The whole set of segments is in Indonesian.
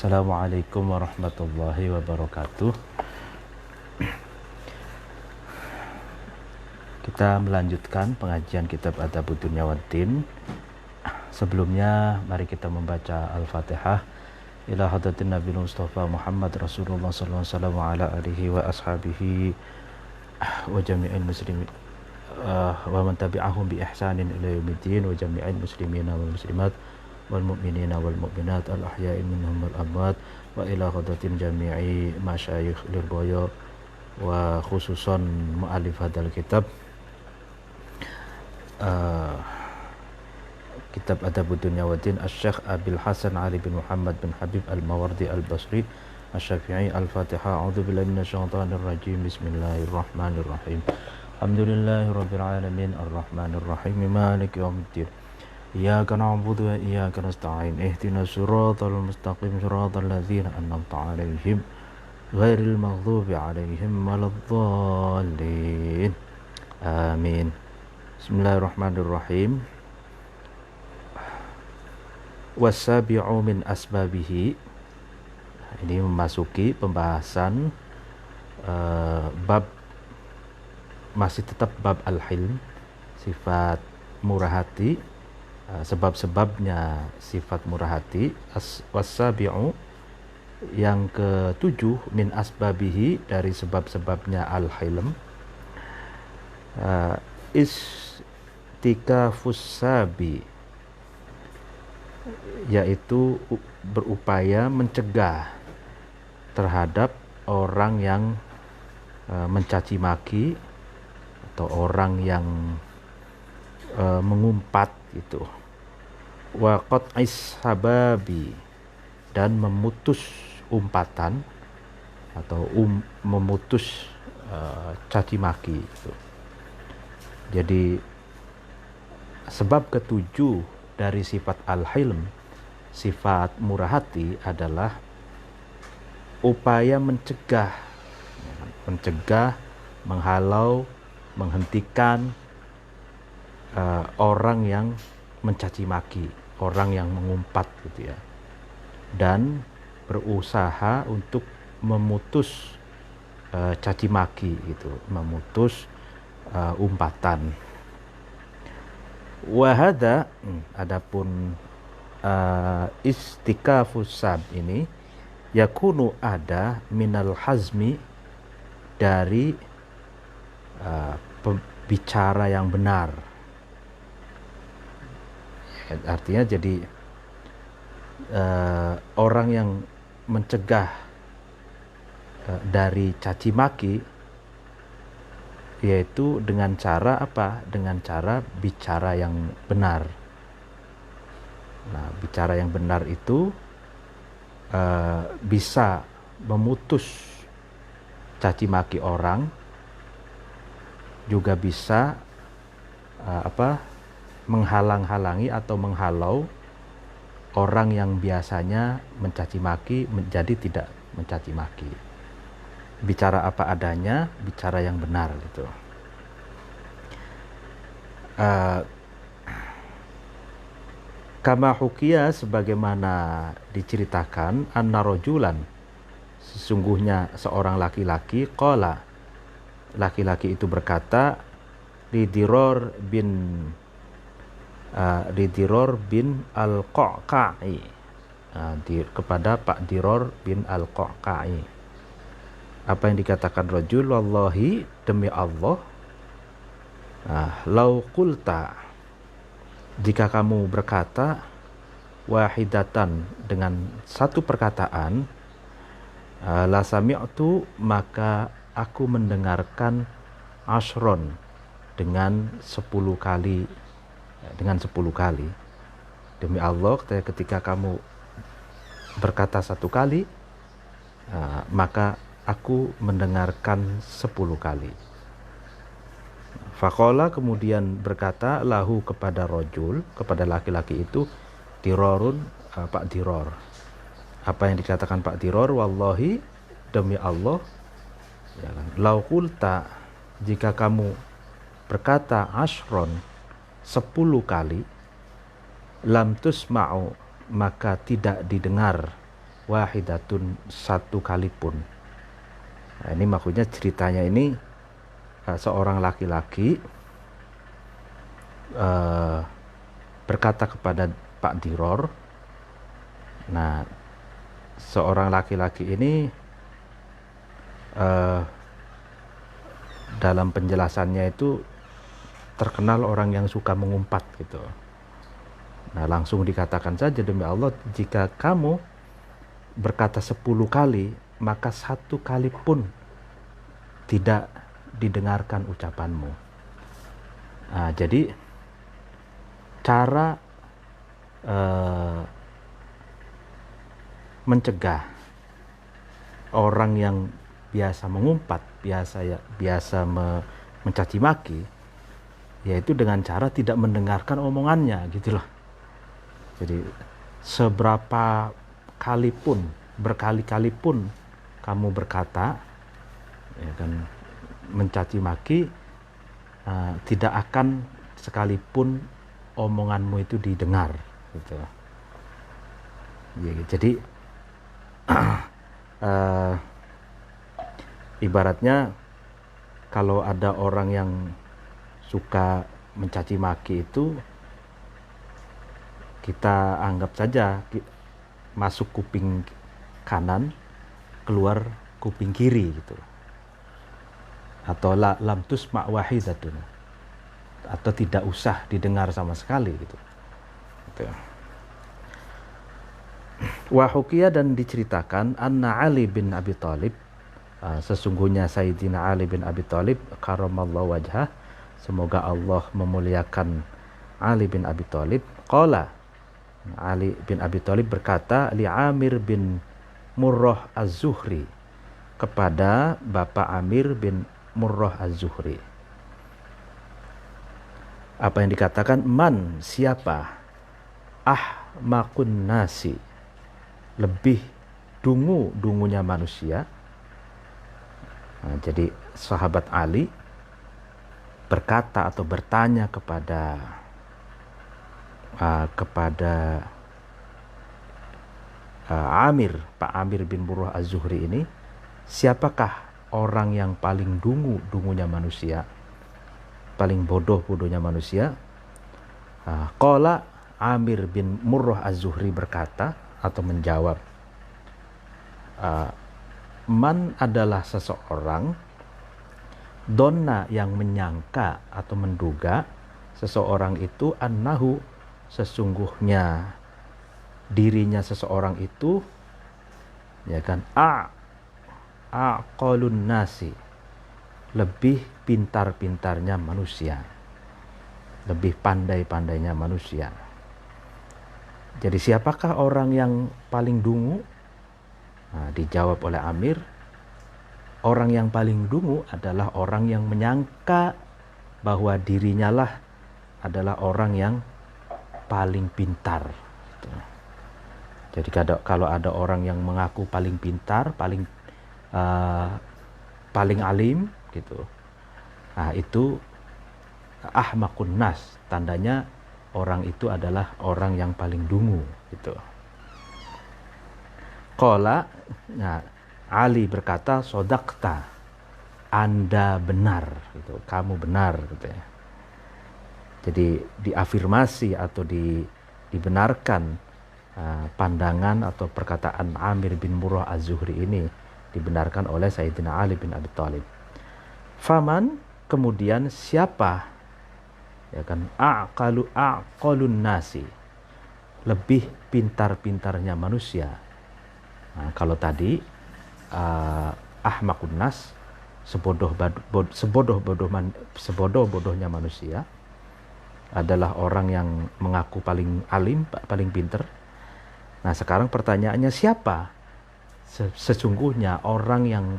Assalamualaikum warahmatullahi wabarakatuh. Kita melanjutkan pengajian kitab Adabud Dunya Waddin. Sebelumnya mari kita membaca Al-Fatihah. Ila hadratin Nabi Mustafa Muhammad Rasulullah sallallahu alaihi wasallam wa ala alihi wa ashabihi wa jami'il muslimin wa man tabi'ahum bi ihsanin ila yaumiddin wa jami'il muslimina wal muslimat wal mu'minina wal mu'minat al ahya'i minhum wal amwat wa ila hadratin jami'i masyayikh lil boyo wa khususan mu'alif hadal kitab kitab Adabud Dunya Waddin Asy-Syaikh Abil Hasan Ali bin Muhammad bin Habib Al-Mawardi Al-Basri Asy-Syafi'i. Al-Fatihah. A'udzu billahi minasyaitonir rajim. Bismillahirrahmanirrahim. Alhamdulillahirabbil alamin arrahmanir rahim maliki yaumiddin. Iyyaka na'budu wa iyyaka nasta'in. Ihdinas siratal mustaqim siratal ladzina an'amta 'alaihim ghairil maghdubi 'alaihim waladdallin. Amin. Bismillahirrahmanirrahim. Wasabi'u min asbabihi. Ini memasuki pembahasan bab, masih tetap bab al-hilm, sifat murah hati, sebab-sebabnya sifat murah hati. Wasabi'u, yang ketujuh, min asbabihi, dari sebab-sebabnya al-hilm, istikafus sabi, yaitu berupaya mencegah terhadap orang yang mencaci maki atau orang yang mengumpat itu. Wa qat'is hababi, dan memutus umpatan atau memutus caci maki itu. Jadi sebab ketujuh dari sifat al-hilm, sifat murah hati, adalah upaya mencegah, menghalau, menghentikan orang yang mencaci maki, orang yang mengumpat gitu ya, dan berusaha untuk memutus caci maki gitu, memutus umpatan. Wahada, adapun istikafus sab ini yakunu ada minal hazmi, dari bicara yang benar. Artinya jadi orang yang mencegah dari caci maki, yaitu dengan cara apa? Dengan cara bicara yang benar. Nah, bicara yang benar itu bisa memutus caci maki orang, juga bisa menghalang-halangi atau menghalau orang yang biasanya mencaci maki menjadi tidak mencaci maki. Bicara apa adanya, bicara yang benar gitu. Kama hukiya, sebagaimana diceritakan, anna rajulan, sesungguhnya seorang laki-laki, qala, laki-laki itu berkata, Lidiror bin al-Qa'qa'i, kepada Pak Diror bin al-Qa'qa'i. Apa yang dikatakan rajul? Wallahi, demi Allah, lau qulta, jika kamu berkata, wahidatan, dengan satu perkataan, la sami'tu, maka aku mendengarkan, ashron, dengan 10 kali, demi Allah, ketika kamu berkata 1 kali, maka aku mendengarkan 10 kali. Faqala, kemudian berkata, lahu, kepada rajul, kepada laki-laki itu, Dirorun, Pak Diror. Apa yang dikatakan Pak Diror? Wallahi, demi Allah, ya kan, lau qulta, jika kamu berkata ashron, 10 kali, lam tusma'u, maka tidak didengar, wahidatun, satu kali pun. Nah, ini maksudnya ceritanya ini seorang laki-laki berkata kepada Pak Diror. Nah, seorang laki-laki ini dalam penjelasannya itu terkenal orang yang suka mengumpat gitu. Nah, langsung dikatakan saja, demi Allah, jika kamu berkata 10 kali, maka 1 kali pun tidak didengarkan ucapanmu. Nah, jadi cara mencegah orang yang biasa mengumpat, biasa mencaci maki, yaitu dengan cara tidak mendengarkan omongannya, gitu loh. Jadi seberapa kali pun, berkali-kali pun kamu berkata, ya kan, mencaci maki, tidak akan sekalipun omonganmu itu didengar, gitu. Ya, jadi ibaratnya kalau ada orang yang suka mencaci maki itu, kita anggap saja masuk kuping kanan, keluar kuping kiri gitu. Atau lam tusma' wahidatun, atau tidak usah didengar sama sekali gitu. Wahukia, dan diceritakan, anna Ali bin Abi Thalib, sesungguhnya Sayyidina Ali bin Abi Thalib karamallahu wajhah, semoga Allah memuliakan Ali bin Abi Thalib, qala, Ali bin Abi Thalib berkata, li Amir bin Murrah Az-Zuhri, kepada Bapak Amir bin Murrah Az-Zuhri. Apa yang dikatakan? Man, siapa? Ahmakun nasi, lebih dungunya manusia. Nah, jadi sahabat Ali berkata atau bertanya kepada Pak Amir bin Murrah Az-Zuhri ini, siapakah orang yang paling dungunya manusia, paling bodohnya manusia? Qala, Amir bin Murrah Az-Zuhri berkata atau menjawab, man adalah seseorang, donna yang menyangka atau menduga, seseorang itu, annahu, sesungguhnya dirinya seseorang itu, ya kan, aqalun nasi, lebih pintar-pintarnya manusia, lebih pandai-pandainya manusia. Jadi siapakah orang yang paling dungu? Nah, dijawab oleh Amir, orang yang paling dungu adalah orang yang menyangka bahwa dirinya lah adalah orang yang paling pintar. Jadi kalau ada orang yang mengaku paling pintar, paling alim gitu, nah itu ahmakun nas, tandanya orang itu adalah orang yang paling dungu gitu. Qala, nah, Ali berkata, sodakta, Anda benar gitu, kamu benar gitu ya. Jadi diafirmasi atau dibenarkan pandangan atau perkataan Amir bin Murrah Az-Zuhri ini, dibenarkan oleh Sayyidina Ali bin Abi Thalib. Faman, kemudian siapa, ya kan, aqalun nasi, lebih pintar-pintarnya manusia. Nah, kalau tadi ahmakun nas, sebodoh-bodohnya manusia adalah orang yang mengaku paling alim, paling pintar. Nah, sekarang pertanyaannya, siapa sesungguhnya orang yang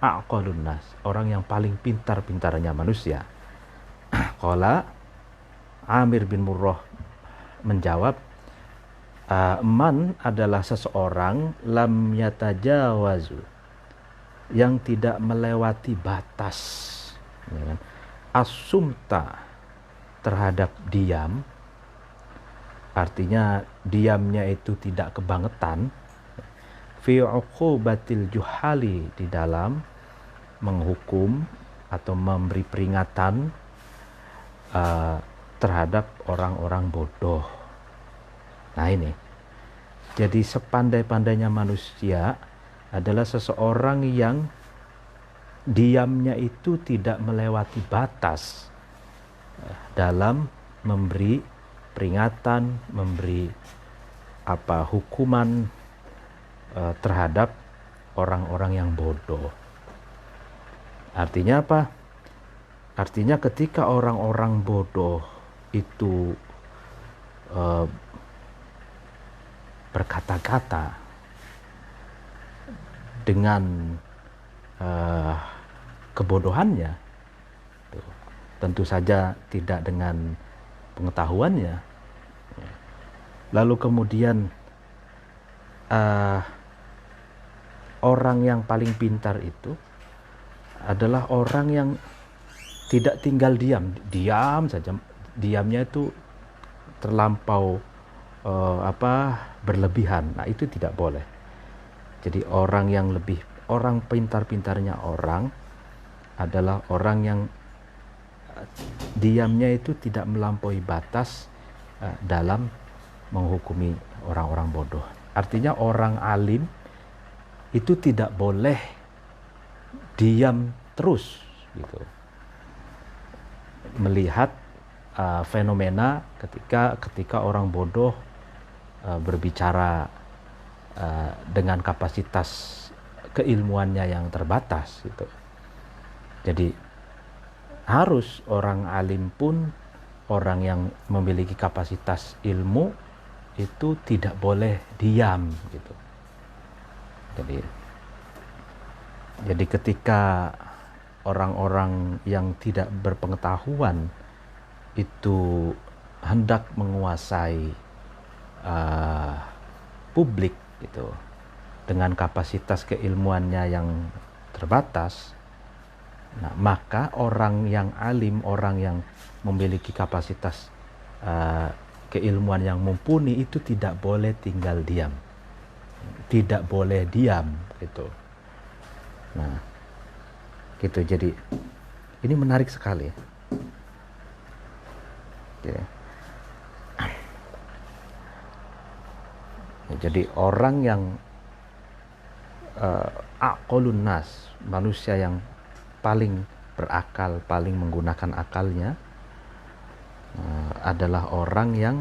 aqalun nas, orang yang paling pintar-pintarnya manusia? Qala, Amir bin Murrah menjawab, man adalah seseorang lam yatajawazu, yang tidak melewati batas, ya kan? Asumta, terhadap diam, artinya diamnya itu tidak kebangetan, fi uqubatil juhali, di dalam menghukum atau memberi peringatan terhadap orang-orang bodoh. Nah ini, jadi sepandai-pandainya manusia adalah seseorang yang diamnya itu tidak melewati batas dalam memberi peringatan, memberi hukuman terhadap orang-orang yang bodoh. Artinya apa? Artinya ketika orang-orang bodoh itu berkata-kata dengan kebodohannya, tentu saja tidak dengan pengetahuannya, lalu kemudian orang yang paling pintar itu adalah orang yang tidak tinggal diam saja. Diamnya itu terlampau berlebihan. Nah, itu tidak boleh. Jadi orang pintar-pintarnya orang adalah orang yang diamnya itu tidak melampaui batas dalam menghukumi orang-orang bodoh. Artinya orang alim itu tidak boleh diam terus gitu, melihat fenomena ketika orang bodoh berbicara dengan kapasitas keilmuannya yang terbatas gitu. Jadi harus orang alim pun, orang yang memiliki kapasitas ilmu itu tidak boleh diam gitu. Jadi ketika orang-orang yang tidak berpengetahuan itu hendak menguasai publik gitu dengan kapasitas keilmuannya yang terbatas, nah, maka orang yang alim, orang yang memiliki kapasitas keilmuan yang mumpuni itu tidak boleh tinggal diam, tidak boleh diam gitu. Nah, gitu. Jadi ini menarik sekali. Ya. Jadi orang yang aqlun nas, manusia yang paling berakal, paling menggunakan akalnya, adalah orang yang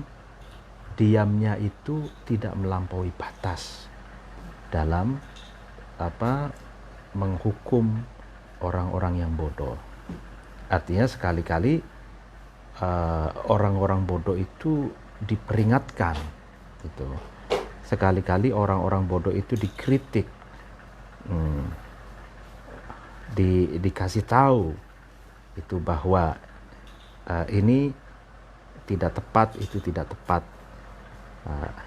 diamnya itu tidak melampaui batas dalam menghukum orang-orang yang bodoh. Artinya sekali-kali orang-orang bodoh itu diperingatkan gitu. Sekali-kali orang-orang bodoh itu dikritik, dikasih tahu itu bahwa ini tidak tepat, itu tidak tepat,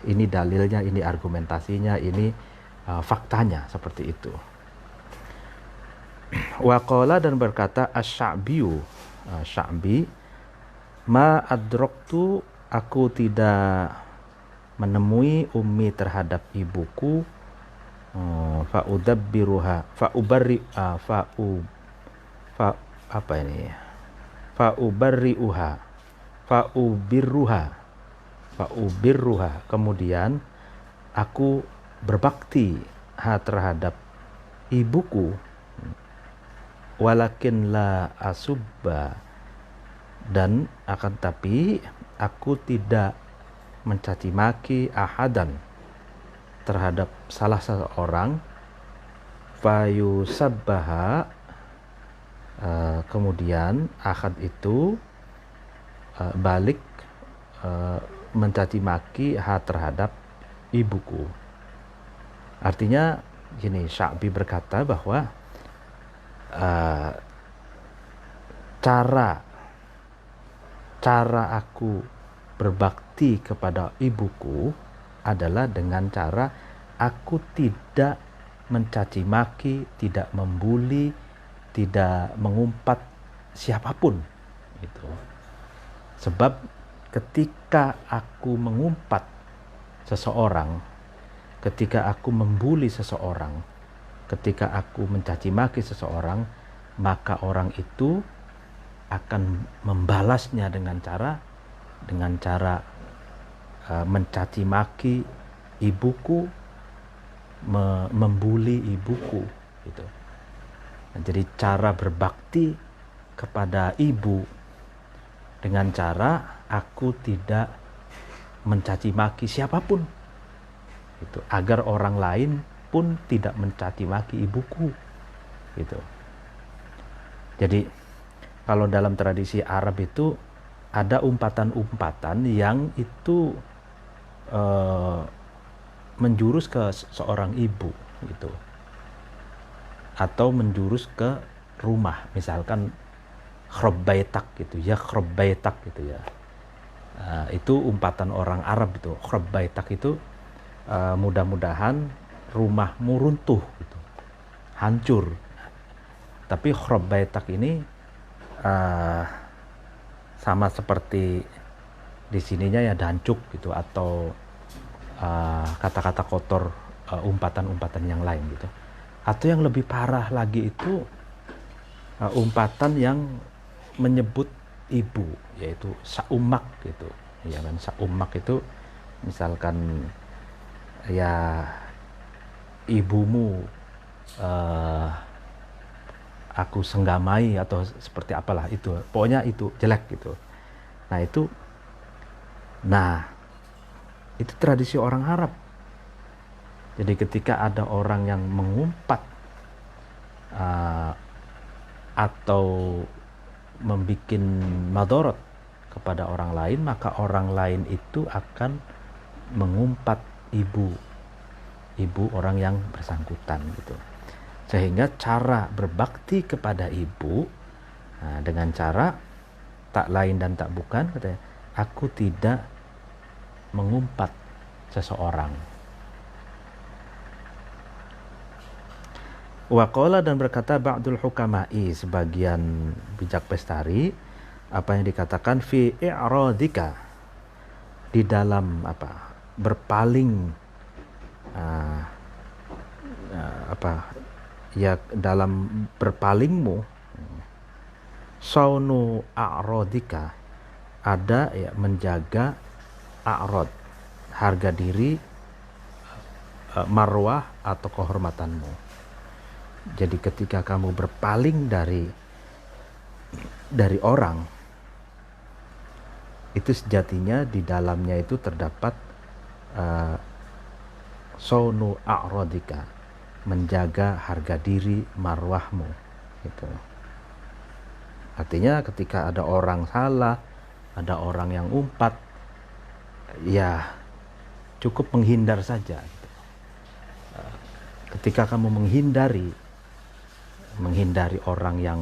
ini dalilnya, ini argumentasinya, ini faktanya, seperti itu. Waqala, dan berkata Asy-Sya'biyu, Sya'bi, ma adraktu, aku tidak menemui ummi terhadap ibuku, fa'udabbiruha, fa'ubirruha, kemudian aku berbakti terhadap ibuku, walakin la asubba, dan akan tapi aku tidak mencaci maki ahadan terhadap salah seorang, fayusabbaha, kemudian ahad itu balik mencaci maki terhadap ibuku. Artinya gini, Sya'bi berkata bahwa cara aku berbakti kepada ibuku adalah dengan cara aku tidak mencaci maki, tidak membuli, tidak mengumpat siapapun gitu. Sebab ketika aku mengumpat seseorang, ketika aku membuli seseorang, ketika aku mencaci maki seseorang, maka orang itu akan membalasnya dengan cara mencaci maki ibuku, membuli ibuku gitu. Nah, jadi cara berbakti kepada ibu dengan cara aku tidak mencaci maki siapapun gitu, agar orang lain pun tidak mencaci maki ibuku gitu. Jadi kalau dalam tradisi Arab itu ada umpatan-umpatan yang itu menjurus ke seorang ibu gitu, atau menjurus ke rumah, misalkan khrobbaitak gitu ya, khrobbaitak gitu ya. Itu umpatan orang Arab itu. Khrobbaitak itu mudah-mudahan rumahmu runtuh gitu, hancur. Tapi khrobbaitak ini sama seperti di sininya ya, dancuk gitu, atau kata-kata kotor, umpatan-umpatan yang lain gitu. Atau yang lebih parah lagi itu umpatan yang menyebut ibu, yaitu saumak gitu ya kan. Saumak itu misalkan ya, ibumu aku senggamai atau seperti apalah itu, pokoknya itu jelek gitu. Nah itu tradisi orang Arab. Jadi ketika ada orang yang mengumpat atau membuat madorot kepada orang lain, maka orang lain itu akan mengumpat ibu orang yang bersangkutan gitu. Sehingga cara berbakti kepada ibu dengan cara tak lain dan tak bukan, katanya, aku tidak mengumpat seseorang. Waqala, dan berkata ba'dul hukama'i, sebagian bijak pestari, apa yang dikatakan fi i'radika, di dalam berpaling dalam berpalingmu, saunu a'radika, ada ya menjaga a'rad, harga diri, marwah atau kehormatanmu. Jadi ketika kamu berpaling dari orang, itu sejatinya di dalamnya itu terdapat saunu a'radika, menjaga harga diri, marwahmu gitu. Artinya ketika ada orang salah, ada orang yang umpat, ya cukup menghindar saja gitu. Ketika kamu menghindari orang yang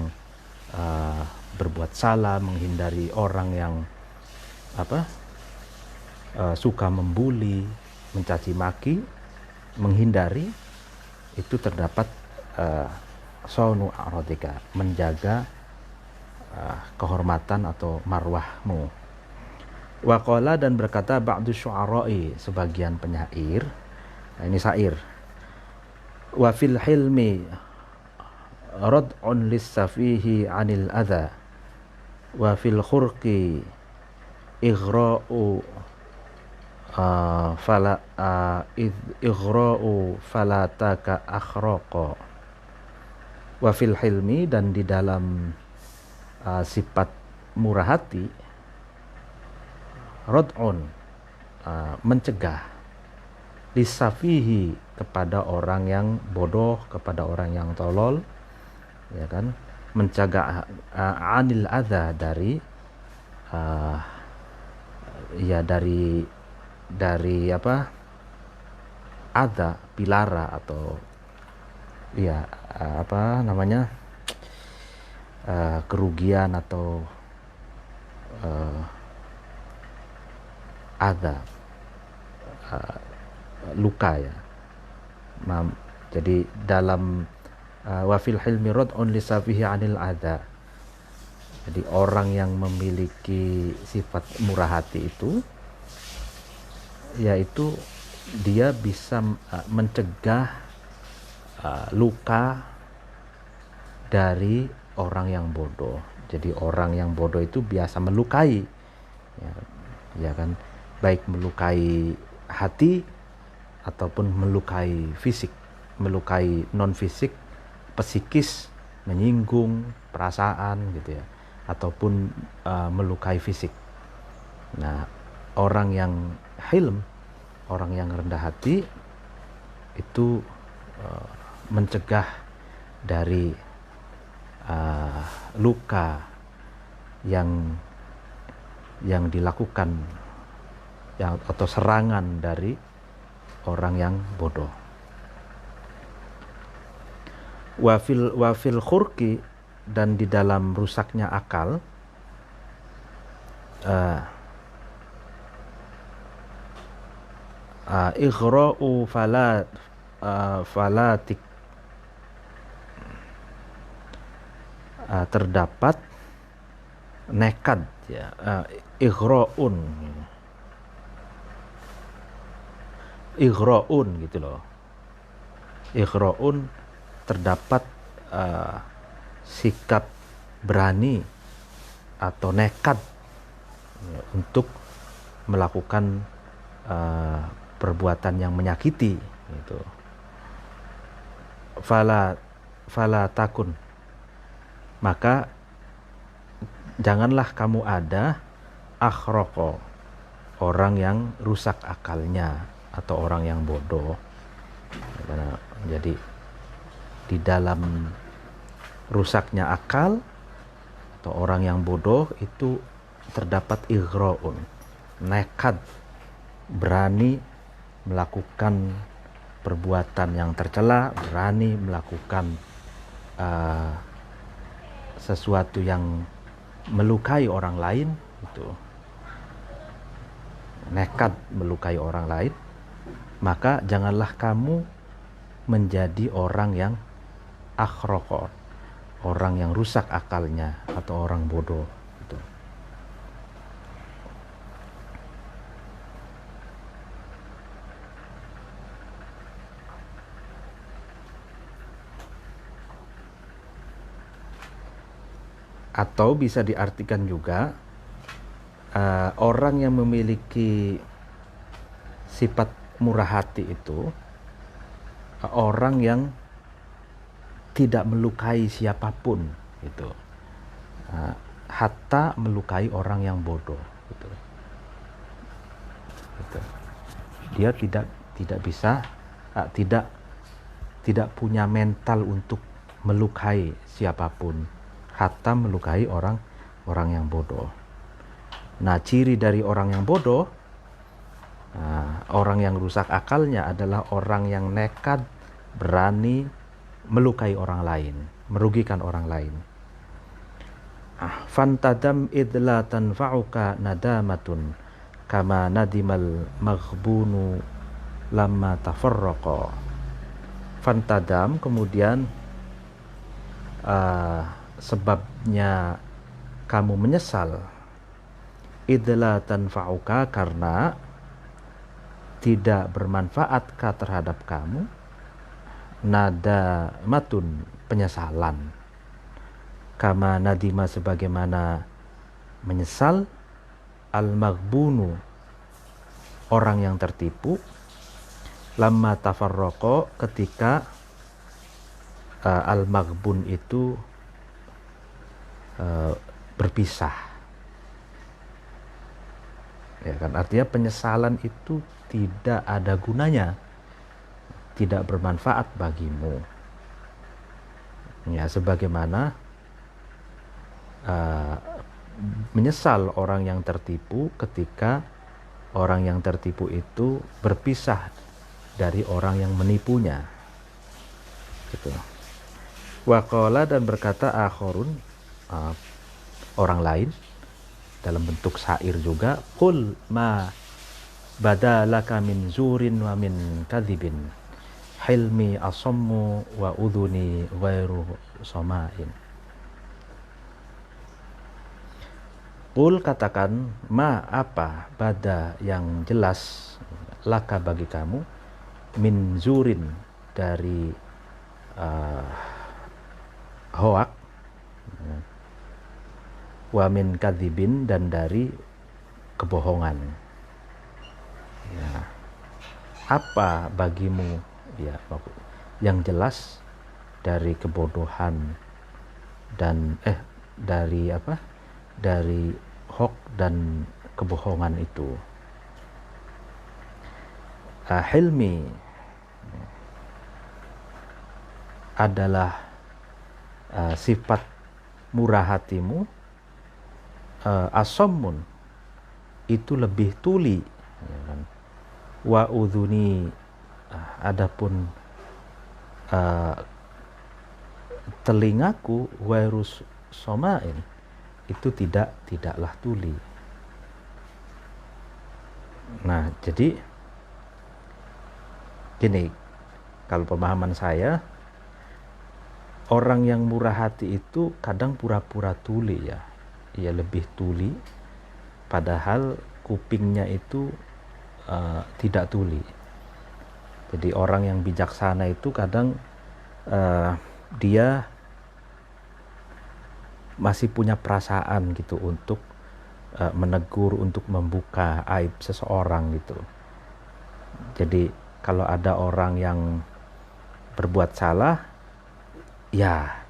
berbuat salah, menghindari orang yang suka membuli, mencaci maki, menghindari, itu terdapat saunu a'radika, menjaga kehormatan atau marwahmu. Waqala, dan berkata ba'du syu'ara'i, sebagian penyair, ini syair, wa fil hilmi rad'un lis-safihi 'anil adha, wa fil khurqi ighra'u falataka akhraqa. Wa fil hilmi, dan di dalam sifat murah hati, rad'un, mencegah, lisafihi, kepada orang yang bodoh, kepada orang yang tolol, ya kan, mencegah anil adza, dari adza, pilara, atau kerugian atau adza, luka ya. Jadi dalam wafil hilmi rad'un lisafihi 'anil adza, jadi orang yang memiliki sifat murah hati itu, yaitu dia bisa mencegah luka dari orang yang bodoh. Jadi orang yang bodoh itu biasa melukai, ya kan, baik melukai hati ataupun melukai fisik, melukai non fisik, psikis, menyinggung perasaan gitu ya, ataupun melukai fisik. Nah, orang yang hilm, orang yang rendah hati itu mencegah dari luka yang dilakukan atau serangan dari orang yang bodoh. Wafil khurki, dan di dalam rusaknya akal, ighra'u falatik, terdapat nekad, ya, ighra'un gitu loh. Ighra'un, terdapat sikap berani atau nekat ya, untuk melakukan perbuatan yang menyakiti gitu. Fala takun, maka janganlah kamu ada akhroko, orang yang rusak akalnya atau orang yang bodoh. Jadi di dalam rusaknya akal atau orang yang bodoh itu terdapat ighraun, nekat, berani melakukan perbuatan yang tercela, berani melakukan sesuatu yang melukai orang lain, itu nekat melukai orang lain. Maka janganlah kamu menjadi orang yang akhroko, orang yang rusak akalnya atau orang bodoh gitu. Atau bisa diartikan juga orang yang memiliki sifat murah hati itu orang yang tidak melukai siapapun gitu, hatta melukai orang yang bodoh gitu. Dia tidak bisa, tidak punya mental untuk melukai siapapun, hatta melukai orang yang bodoh. Nah, ciri dari orang yang bodoh, orang yang rusak akalnya adalah orang yang nekat, berani melukai orang lain, merugikan orang lain. Fantadam idla tanfa'uka nadamatun kama nadimal maghbunu lamma tafarraqa. Fantadam, kemudian sebabnya kamu menyesal, idla tanfa'uka, karena tidak bermanfaat terhadap kamu, nadamatun, penyesalan, kama nadima, sebagaimana menyesal, al-maghbunu, orang yang tertipu, lamma tafarraqa, ketika al-maghbun itu berpisah. Ya kan, artinya penyesalan itu tidak ada gunanya, tidak bermanfaat bagimu. Ya, sebagaimana menyesal orang yang tertipu ketika orang yang tertipu itu berpisah dari orang yang menipunya. Gitu. Waqala, dan berkata akhorun, orang lain, dalam bentuk syair juga, qul ma badalaka min zurin wa min kadhibin hilmi asammu wa udhuni ghairu sama'in. Qul, katakan, ma, apa, bada, yang jelas, laka bagi kamu, min zurin dari hoak, wa min kadzibin dan dari kebohongan. Ya. Apa bagimu ya yang jelas dari kebodohan dan dari apa? Dari hoax dan kebohongan itu. Hilmi adalah sifat murah hatimu. Asammun itu lebih tuli, ya kan? Wa udhuni adapun telingaku wairus somain itu tidaklah tuli. Nah, jadi gini, kalau pemahaman saya, orang yang murah hati itu kadang pura-pura tuli ya. Ia lebih tuli, padahal kupingnya itu tidak tuli. Jadi orang yang bijaksana itu kadang dia masih punya perasaan gitu untuk menegur, untuk membuka aib seseorang gitu. Jadi kalau ada orang yang berbuat salah, ya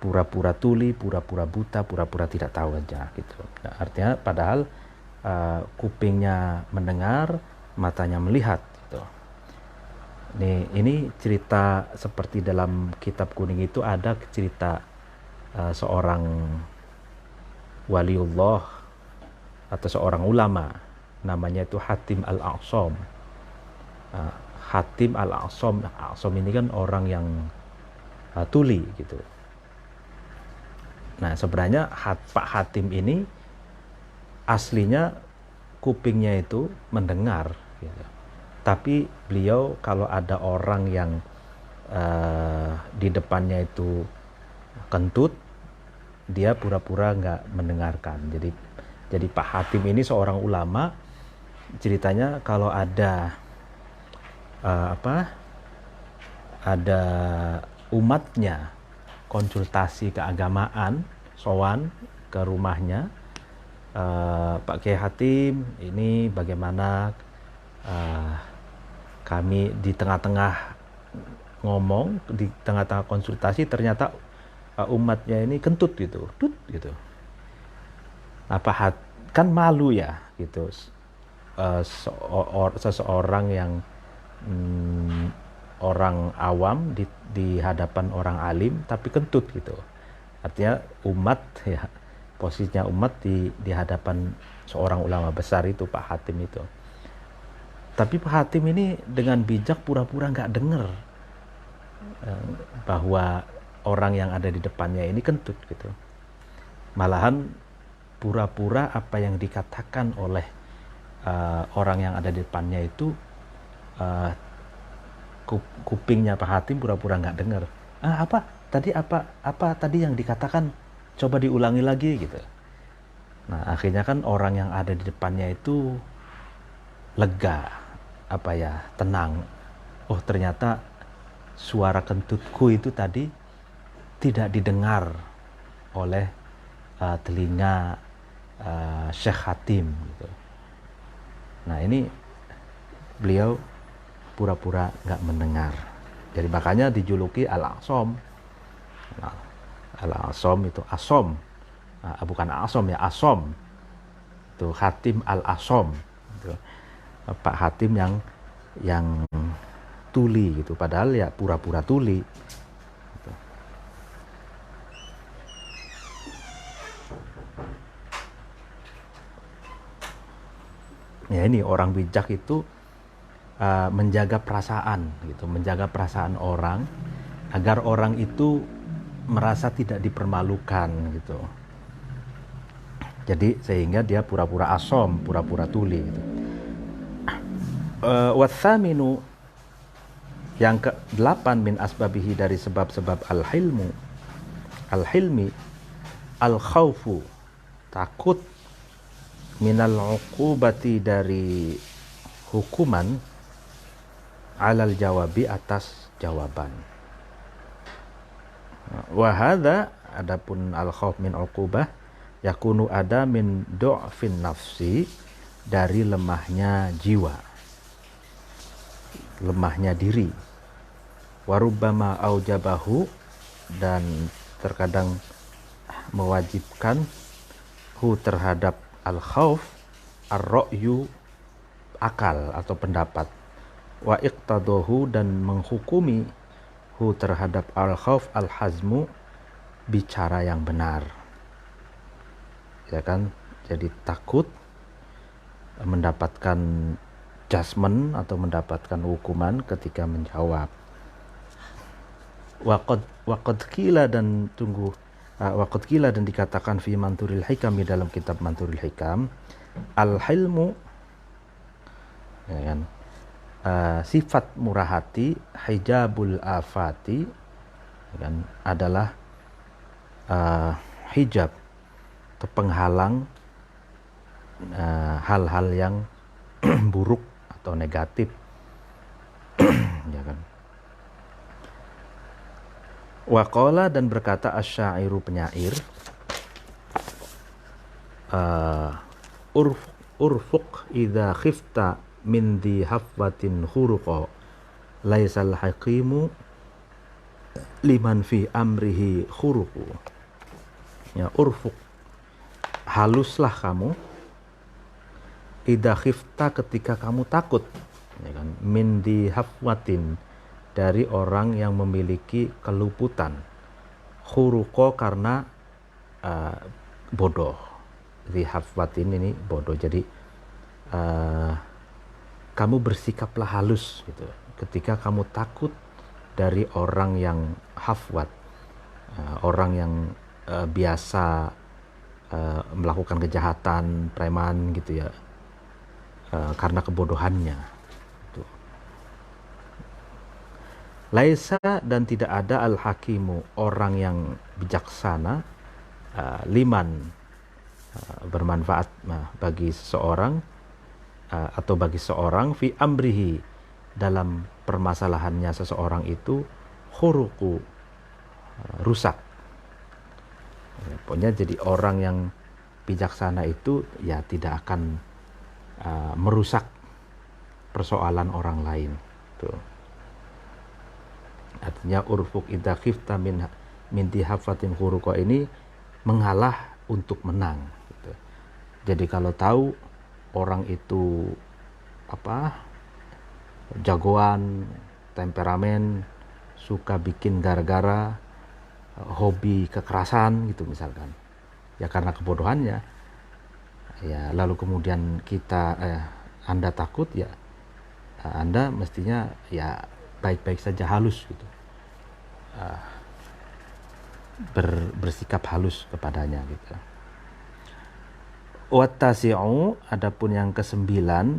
pura-pura tuli, pura-pura buta, pura-pura tidak tahu aja gitu. Nah, artinya padahal kupingnya mendengar, matanya melihat gitu. Ini cerita seperti dalam kitab kuning itu ada cerita seorang waliullah atau seorang ulama, namanya itu Hatim al-A'sam. Hatim al-A'sam, A'sam ini kan orang yang tuli gitu. Nah, sebenarnya Pak Hatim ini aslinya kupingnya itu mendengar gitu. Tapi beliau kalau ada orang yang di depannya itu kentut, dia pura-pura nggak mendengarkan. Jadi Pak Hatim ini seorang ulama, ceritanya kalau ada ada umatnya konsultasi keagamaan, sowan ke rumahnya, Pak Kiai Hatim, ini bagaimana kami di tengah-tengah ngomong, di tengah-tengah konsultasi ternyata umatnya ini kentut gitu, gitu. Kan malu ya gitu, seseorang yang orang awam di hadapan orang alim tapi kentut gitu. Artinya umat ya, posisinya umat di hadapan seorang ulama besar itu Pak Hatim itu. Tapi Pak Hatim ini dengan bijak pura-pura nggak dengar bahwa orang yang ada di depannya ini kentut gitu. Malahan pura-pura apa yang dikatakan oleh orang yang ada di depannya itu, kupingnya Pak Hatim pura-pura nggak dengar. Apa tadi yang dikatakan, coba diulangi lagi gitu. Nah, akhirnya kan orang yang ada di depannya itu lega, tenang. Oh, ternyata suara kentutku itu tadi tidak didengar oleh telinga Syekh Hatim gitu. Nah, ini beliau pura-pura nggak mendengar. Jadi makanya dijuluki Al-A'sam. Nah, Al-A'sam itu Asom, bukan Asom ya, Asom. Itu Hatim Al-A'sam. Itu Pak Hatim yang tuli gitu, padahal ya pura-pura tuli. Gitu. Ya ini orang bijak itu menjaga perasaan gitu, menjaga perasaan orang agar orang itu merasa tidak dipermalukan gitu. Jadi sehingga dia pura-pura asom, pura-pura tuli gitu. Watsaminu, yang ke-8 min asbabihi dari sebab-sebab al-hilmi al-khawfu, takut, minal uqubati dari hukuman alal jawabi atas jawaban. Wa hadza adapun al khauf min uqubah yakunu ada min du'fin nafsi, dari lemahnya jiwa, lemahnya diri. Warubbama aujabahu, dan terkadang mewajibkan hu terhadap al khauf ar-ra'yu, akal atau pendapat. Wa iqtadahu, dan menghukumi hu terhadap al khauf al hazmu, bicara yang benar, ya kan. Jadi takut mendapatkan judgment atau mendapatkan hukuman ketika menjawab. Waqad qila, dan waqad qila, dan dikatakan fi Manthuril Hikam, di dalam kitab Manthuril Hikam, al hilmu, ya kan, sifat murah hati, hijabul afati, ya kan, adalah hijab atau penghalang hal-hal yang buruk atau negatif, ya kan. Waqala, dan berkata asy-syairu, penyair, urfuq idza khifta min di hafwatin khuruqa, laisal hakimu liman fi amrihi khuruqu. Ya, urfuq, haluslah kamu, idza khifta, ketika kamu takut, ya kan, min di hafwatin, dari orang yang memiliki keluputan, khuruqa, karena bodoh. Di hafwatin ini bodoh, jadi kamu bersikaplah halus gitu ketika kamu takut dari orang yang hafwat, orang yang biasa melakukan kejahatan, preman gitu ya, karena kebodohannya. Laisa, dan tidak ada al-hakimu, orang yang bijaksana, liman, bermanfaat bagi seseorang, atau bagi seorang, fi amrihi, dalam permasalahannya seseorang itu, khuruqu, rusak. Pokoknya jadi orang yang bijaksana itu ya tidak akan merusak persoalan orang lain. Tuh. Artinya urfuq idza khifta min dihafatin khuruqa ini mengalah untuk menang gitu. Jadi kalau tahu orang itu jagoan, temperamen, suka bikin gara-gara, hobi kekerasan gitu misalkan, ya karena kebodohannya, ya lalu kemudian Anda takut, ya Anda mestinya ya baik-baik saja, halus gitu, bersikap halus kepadanya gitu. Wattasi'u, adapun yang ke-9,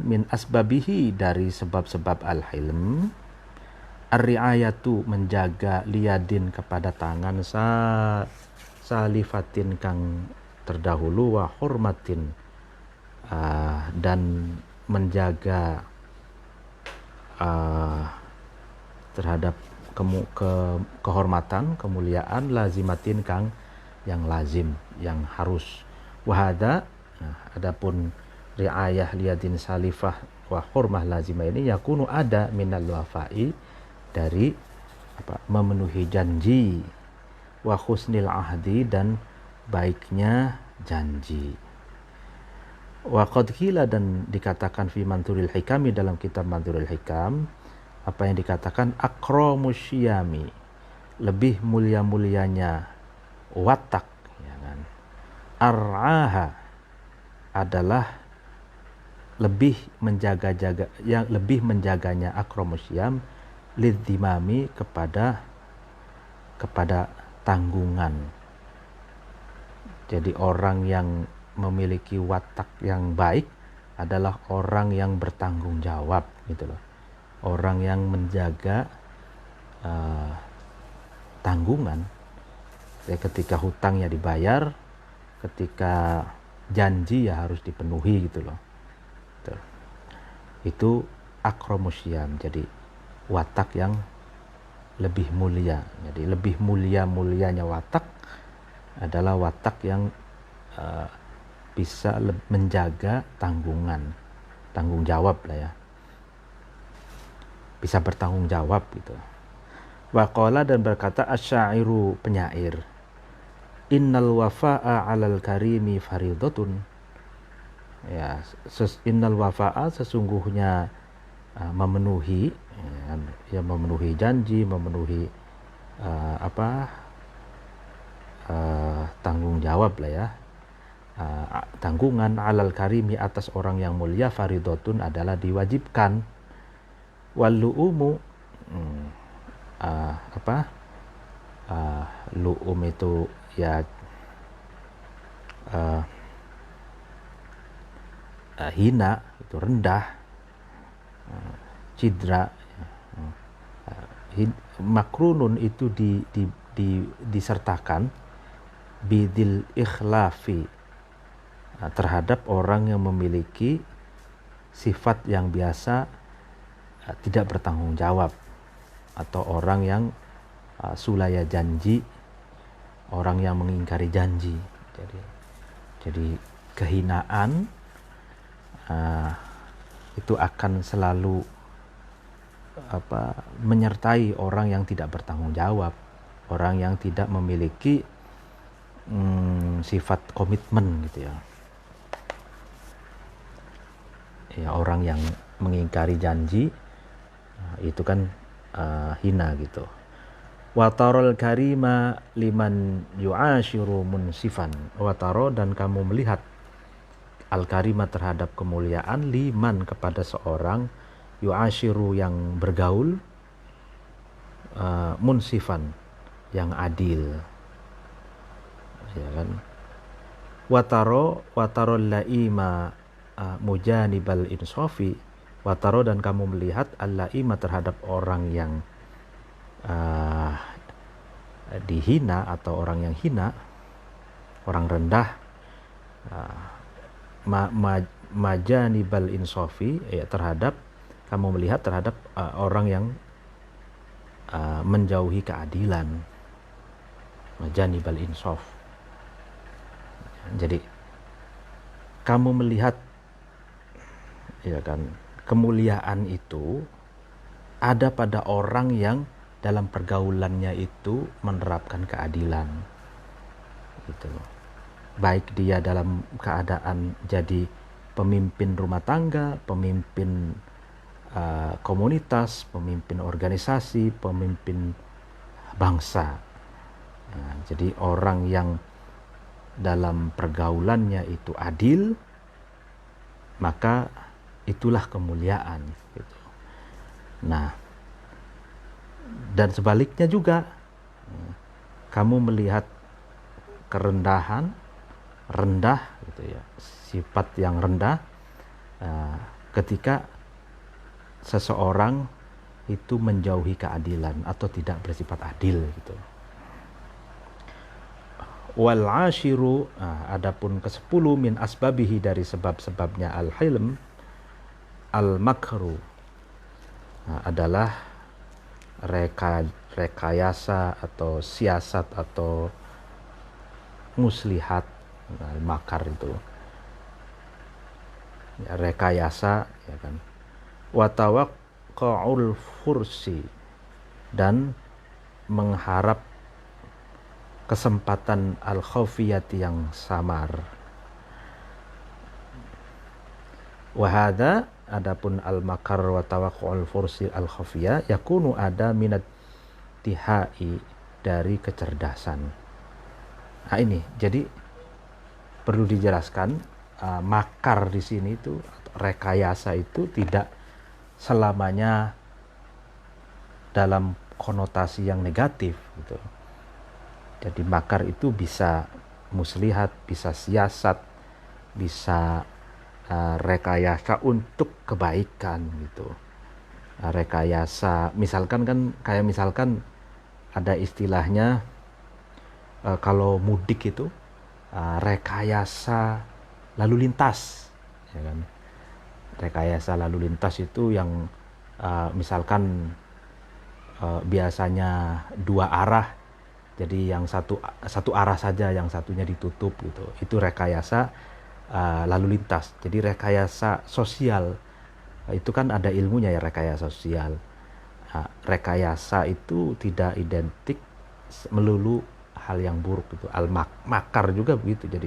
min asbabihi, dari sebab-sebab al-hilm, ar-ri'ayatu, menjaga, liyadin, kepada tangan, salifatin, kang terdahulu, wa hurmatin, dan menjaga terhadap kehormatan, kemuliaan, lazimatin, kang yang lazim, yang harus. Wahada, adapun riayah liyadin salifah wa hurmah lazimah ini yakunu ada minal wafai, dari memenuhi janji, wa husnil ahdi, dan baiknya janji. Wa qad qila, dan dikatakan fi Manthuril Hikam, dalam kitab Manthuril Hikam, apa yang dikatakan akramus syiyami, lebih mulia-mulianya watak, ya kan, ar'aha, adalah lebih menjaga-jaga, yang lebih menjaganya akramus syiyam, lidzimami, kepada tanggungan. Jadi orang yang memiliki watak yang baik adalah orang yang bertanggung jawab gitu loh. Orang yang menjaga tanggungan, ya, ketika hutangnya dibayar, ketika janji ya harus dipenuhi gitu loh. Tuh. itu akromusyam, jadi watak yang lebih mulia. Jadi lebih mulianya watak adalah watak yang bisa menjaga tanggung jawab lah ya, bisa bertanggung jawab gitu. Waqala, dan berkata asyairu, penyair, innal wafa'a 'alal karimi faridatun. Ya, innal wafa'a, sesungguhnya memenuhi, ya, memenuhi janji, memenuhi tanggung jawab lah ya, tanggungan, 'alal karimi, atas orang yang mulia, faridatun, adalah diwajibkan. Walu'umu, lu'um itu ya hina, itu rendah, cidra, makrunun itu disertakan bidil ikhlafi, terhadap orang yang memiliki sifat yang biasa tidak bertanggung jawab, atau orang yang sulaya janji, orang yang mengingkari janji. Jadi kehinaan itu akan selalu menyertai orang yang tidak bertanggung jawab, orang yang tidak memiliki sifat komitmen gitu ya. Ya, orang yang mengingkari janji itu kan hina gitu. Watarol karima liman yu'ashiru munsifan. Wataro, dan kamu melihat al-karima, terhadap kemuliaan, liman, kepada seorang, yu'ashiru, yang bergaul, munsifan, yang adil, ya kan. Wataro laima mujanibal insofi. Wataro, dan kamu melihat al-laima, terhadap orang yang dihina, atau orang yang hina, orang rendah, majanibal insofi, ya, terhadap, kamu melihat terhadap orang yang menjauhi keadilan, majanibal insof. Jadi kamu melihat, ya kan, kemuliaan itu ada pada orang yang dalam pergaulannya itu menerapkan keadilan gitu. Baik dia dalam keadaan jadi pemimpin rumah tangga, pemimpin komunitas, pemimpin organisasi, pemimpin bangsa. Nah, jadi orang yang dalam pergaulannya itu adil, maka itulah kemuliaan gitu. Nah, dan sebaliknya juga, kamu melihat kerendahan, rendah gitu ya, sifat yang rendah ketika seseorang itu menjauhi keadilan atau tidak bersifat adil gitu. Wal ashiru, adapun ke-10, min asbabihi, dari sebab-sebabnya al-hilm, al-makru, adalah rekayasa atau siasat atau muslihat. Makar itu ya, rekayasa, ya kan. Watawaqqa'ul fursi, dan mengharap kesempatan al-khafiyati, yang samar. Wahada, adapun al-makar wa tawaqqul fursi al-khafiyah, yakunu, ada minat tihai, dari kecerdasan. Nah ini, jadi perlu dijelaskan, makar di sini itu, rekayasa itu tidak selamanya dalam konotasi yang negatif gitu. Jadi makar itu bisa muslihat, bisa siasat, bisa rekayasa untuk kebaikan gitu. Rekayasa, misalkan kan, kayak misalkan ada istilahnya kalau mudik itu rekayasa lalu lintas, ya kan. Rekayasa lalu lintas itu yang misalkan biasanya dua arah, jadi yang satu arah saja, yang satunya ditutup gitu. Itu rekayasa lalu lintas. Jadi rekayasa sosial itu kan ada ilmunya ya, rekayasa sosial. Rekayasa itu tidak identik melulu hal yang buruk gitu. Makar juga begitu. Jadi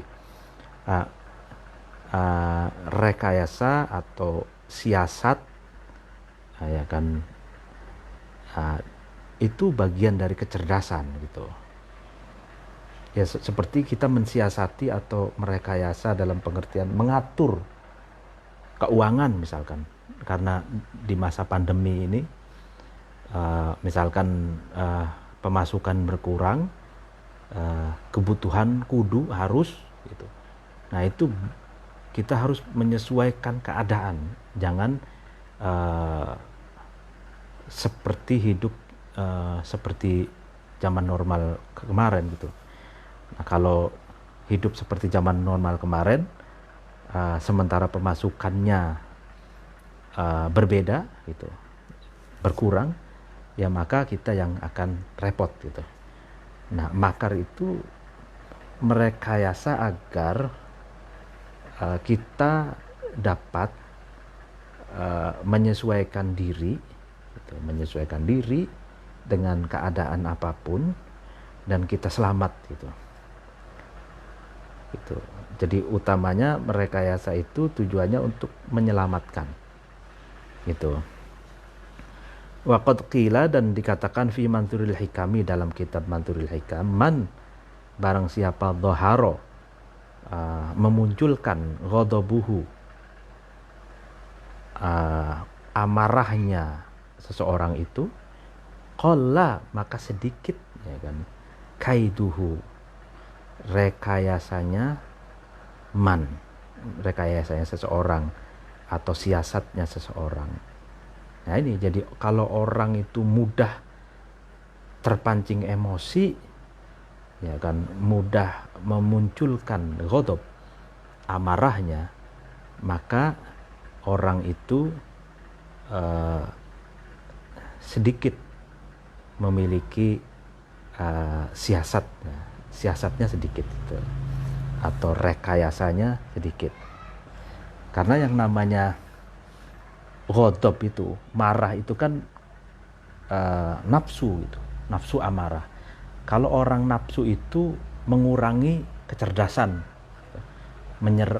rekayasa atau siasat ya kan, itu bagian dari kecerdasan gitu ya, seperti kita mensiasati atau merekayasa dalam pengertian mengatur keuangan misalkan, karena di masa pandemi ini misalkan pemasukan berkurang, kebutuhan kudu harus gitu. Nah itu kita harus menyesuaikan keadaan, jangan seperti hidup seperti zaman normal kemarin gitu. Nah kalau hidup seperti zaman normal kemarin, sementara pemasukannya berbeda gitu, berkurang, ya maka kita yang akan repot gitu. Nah makar itu merekayasa agar kita dapat menyesuaikan diri gitu, menyesuaikan diri dengan keadaan apapun dan kita selamat gitu. Gitu. Jadi utamanya merekayasa itu tujuannya untuk menyelamatkan gitu. Waqad qila, dan dikatakan fi Manthuril Hikami, dalam kitab Manthuril Hikam, man barang siapa dhaharo memunculkan ghadabuhu, amarahnya seseorang itu, qalla maka sedikit ya kan, kaiduhu rekayasanya man, rekayasanya seseorang atau siasatnya seseorang. Nah ini jadi kalau orang itu mudah terpancing emosi ya kan, mudah memunculkan ghadab, amarahnya, maka orang itu sedikit memiliki siasatnya sedikit gitu, atau rekayasanya sedikit. Karena yang namanya ghadab itu, marah itu kan nafsu gitu, nafsu amarah. Kalau orang nafsu itu mengurangi kecerdasan,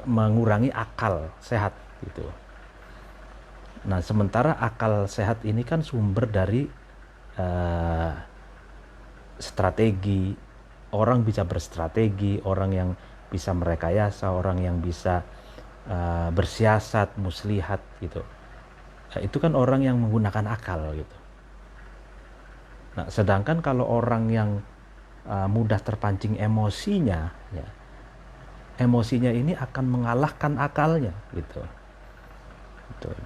mengurangi akal sehat gitu. Nah sementara akal sehat ini kan sumber dari strategi. Orang bisa berstrategi, orang yang bisa merekayasa, orang yang bisa bersiasat, muslihat gitu. Itu kan orang yang menggunakan akal gitu. Nah sedangkan kalau orang yang mudah terpancing emosinya ya, emosinya ini akan mengalahkan akalnya gitu.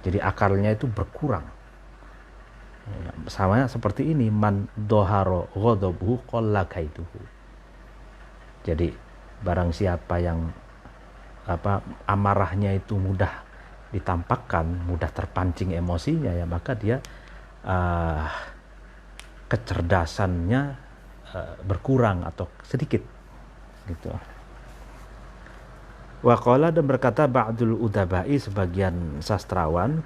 Jadi akalnya itu berkurang ya, sama seperti ini, man doharo ghadabuhu qalla kaiduhu. Jadi barang siapa yang amarahnya itu mudah ditampakkan, mudah terpancing emosinya ya, maka dia kecerdasannya berkurang atau sedikit gitu. Waqala, dan berkata ba'dul udabai, sebagian sastrawan,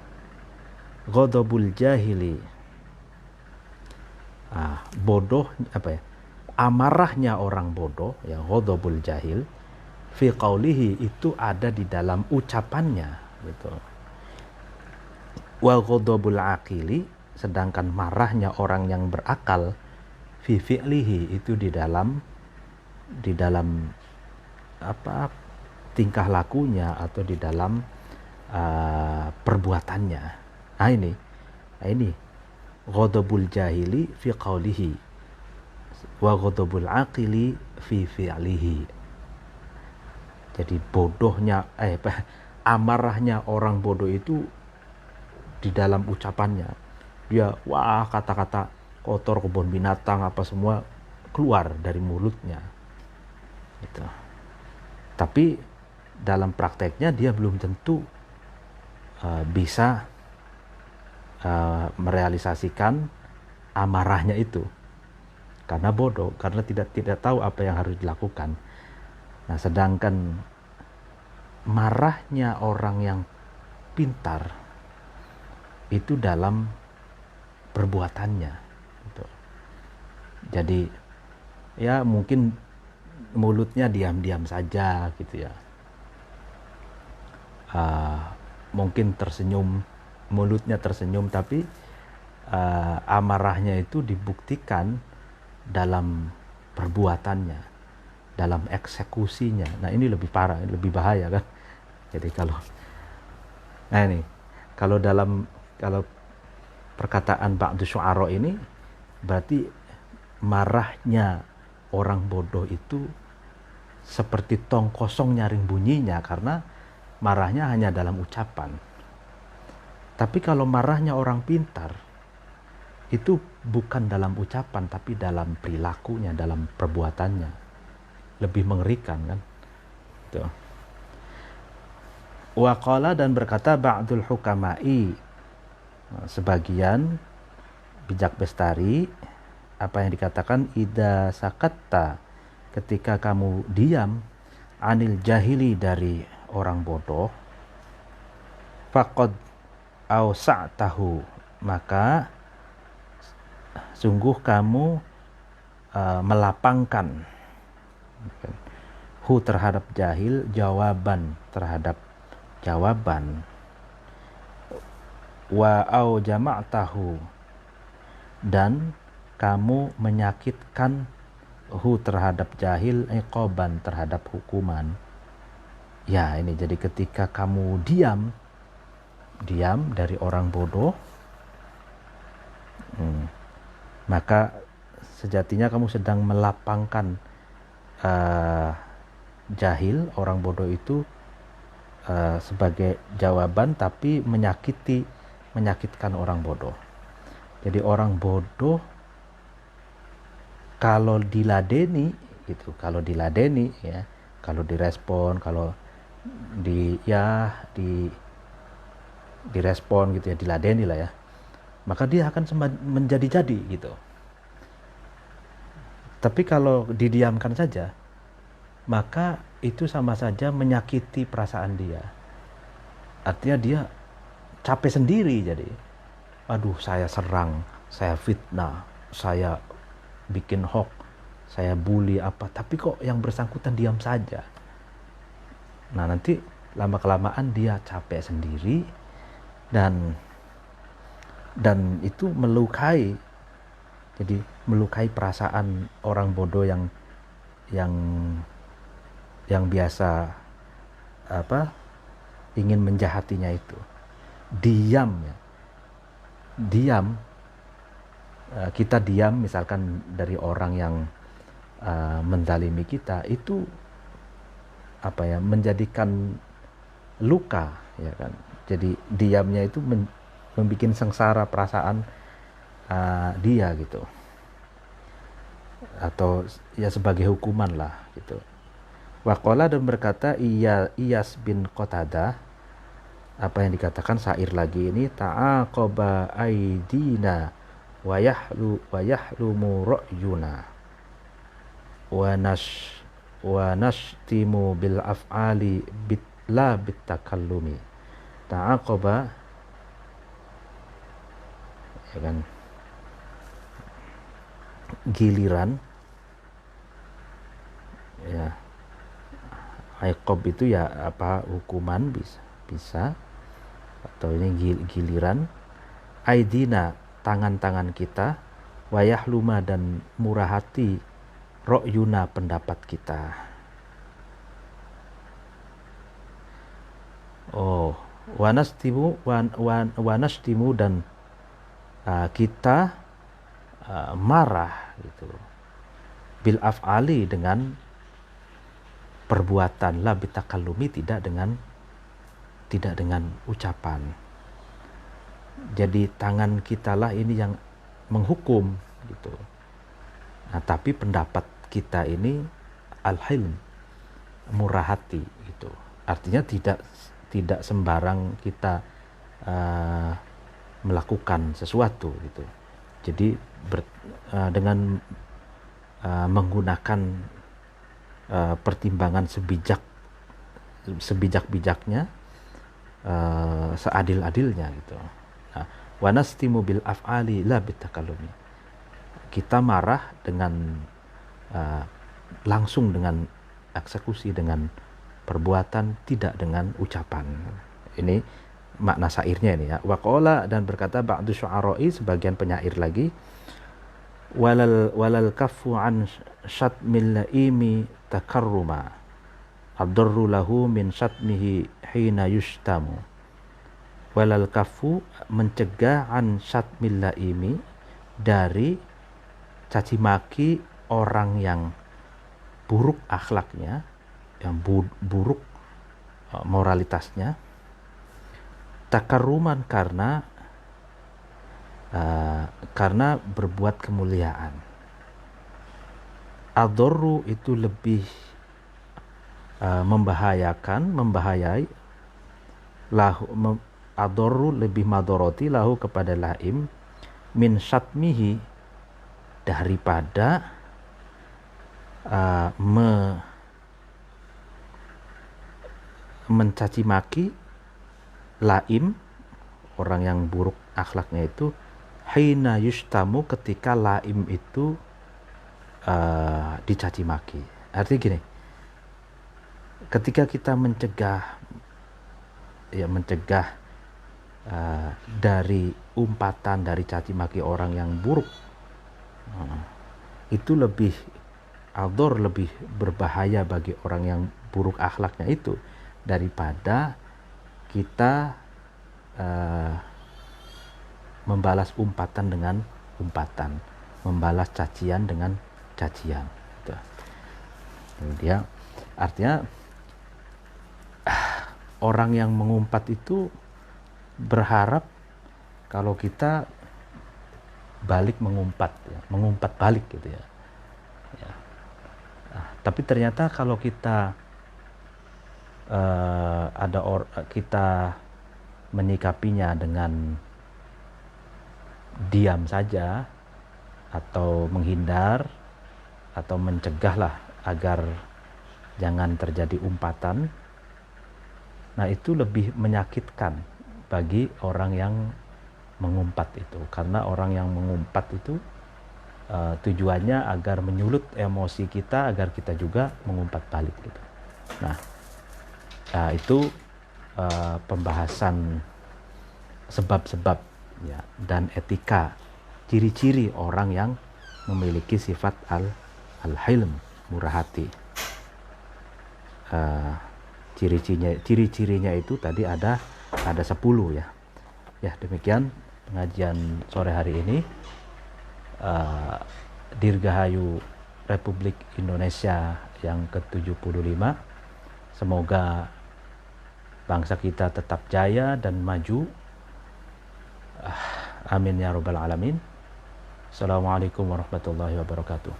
ghadabul jahili, bodoh amarahnya orang bodoh ya, ghadabul jahil, fi qaulihi, itu ada di dalam ucapannya gitu. Wa ghadabul aqili, sedangkan marahnya orang yang berakal, fi fi'lihi, itu di dalam tingkah lakunya atau di dalam perbuatannya. Nah ini ghadabul jahili fi qaulihi wa ghadabul aqili fi fi'lihi. Jadi bodohnya amarahnya orang bodoh itu di dalam ucapannya. Dia kata-kata kotor, kebun binatang apa semua keluar dari mulutnya gitu. Tapi dalam prakteknya dia belum tentu bisa merealisasikan amarahnya itu, karena bodoh, karena tidak tahu apa yang harus dilakukan. Nah, sedangkan marahnya orang yang pintar itu dalam perbuatannya gitu. Jadi ya mungkin mulutnya diam-diam saja gitu ya, mungkin tersenyum, mulutnya tersenyum, tapi amarahnya itu dibuktikan dalam perbuatannya, dalam eksekusinya. Nah, ini lebih parah, lebih bahaya kan. Jadi kalau kalau perkataan ba'du syu'ara ini berarti marahnya orang bodoh itu seperti tong kosong nyaring bunyinya, karena marahnya hanya dalam ucapan. Tapi kalau marahnya orang pintar itu bukan dalam ucapan, tapi dalam perilakunya, dalam perbuatannya. Lebih mengerikan kan. Tuh. Wa qala, dan berkata ba'dul hukama'i, sebagian bijak bestari, apa yang dikatakan idza sakatta, ketika kamu diam, anil jahili, dari orang bodoh, faqad awsa'tahu, maka sungguh kamu melapangkan hu terhadap jahil, jawaban terhadap jawaban, wa au jama'tahu, dan kamu menyakitkan hu terhadap jahil, iqaban terhadap hukuman. Ya, ini jadi ketika kamu diam dari orang bodoh, maka sejatinya kamu sedang melapangkan jahil, orang bodoh itu, sebagai jawaban, tapi menyakitkan orang bodoh. Jadi orang bodoh kalau diladeni gitu, kalau direspon, kalau direspon gitu ya, diladeni lah ya, maka dia akan menjadi-jadi gitu. Tapi kalau didiamkan saja, maka itu sama saja menyakiti perasaan dia. Artinya dia capek sendiri. Jadi, aduh, saya serang, saya fitnah, saya bikin hoax, saya bully apa, tapi kok yang bersangkutan diam saja. Nah, nanti lama-kelamaan dia capek sendiri, dan itu melukai. Jadi melukai perasaan orang bodoh yang biasa ingin menjahatinya itu. Diam, kita diam misalkan dari orang yang menzalimi kita, itu menjadikan luka, ya kan. Jadi diamnya itu membuat sengsara perasaan dia gitu, atau ya sebagai hukuman lah gitu. Waqala, dan berkata Iyas bin Qatadah, apa yang dikatakan syair lagi ini, ta'aqaba aidina wa yahlumu ra'yuna wa nashtimu bil af'ali la bitakallumi. Ta'aqaba, ya kan, giliran, ya, iqab itu ya hukuman, bisa atau ini giliran, aidina, tangan-tangan kita, wayahluma, dan murah hati, ro'yuna, pendapat kita. Wanastimu, dan kita marah gitu, bil af'ali, dengan perbuatan, la bitakallumi, tidak dengan ucapan. Jadi tangan kita lah ini yang menghukum gitu. Nah, tapi pendapat kita ini al-hilm, murah hati gitu. Artinya tidak sembarang kita uh, melakukan sesuatu gitu. Jadi dengan menggunakan pertimbangan sebijak-bijaknya, seadil-adilnya gitu. Nah, wa nastimu bil af'ali la bitakallumi. Kita marah dengan langsung dengan eksekusi, dengan perbuatan, tidak dengan ucapan. Ini makna syairnya ini ya. Waqala, dan berkata ba'du syu'ara'i, sebagian penyair lagi, walal kaffu an syatmil laimi takarruma ad-darru lahu min syatmihi hina yushtamu. Walal kaffu, mencegah, an syatmil laimi, dari caci maki orang yang buruk akhlaknya, yang buruk moralitasnya, takarruman, karena berbuat kemuliaan. Ad-darru itu lebih membahayai, lahu, ad-darru lebih madoroti, lahu kepada laim, min syatmihi, daripada mencaci maki laim, orang yang buruk akhlaknya itu, hina yushtamu, ketika laim itu dicaci maki. Artinya gini, ketika kita mencegah dari umpatan, dari caci maki orang yang buruk, itu lebih lebih berbahaya bagi orang yang buruk akhlaknya itu, daripada kita membalas umpatan dengan umpatan, membalas cacian dengan cacian gitu. Dia artinya orang yang mengumpat itu berharap kalau kita balik mengumpat balik gitu ya. Tapi ternyata kalau kita kita menyikapinya dengan diam saja, atau menghindar, atau mencegahlah agar jangan terjadi umpatan, nah itu lebih menyakitkan bagi orang yang mengumpat itu. Karena orang yang mengumpat itu tujuannya agar menyulut emosi kita, agar kita juga mengumpat balik gitu. Nah, itu pembahasan sebab-sebab ya, dan etika, ciri-ciri orang yang memiliki sifat al-hilm, murah hati. Ciri-cirinya itu tadi ada 10 ya. Ya, demikian pengajian sore hari ini. Dirgahayu Republik Indonesia yang ke-75. Semoga bangsa kita tetap jaya dan maju. Amin ya rabbal alamin. Assalamualaikum warahmatullahi wabarakatuh.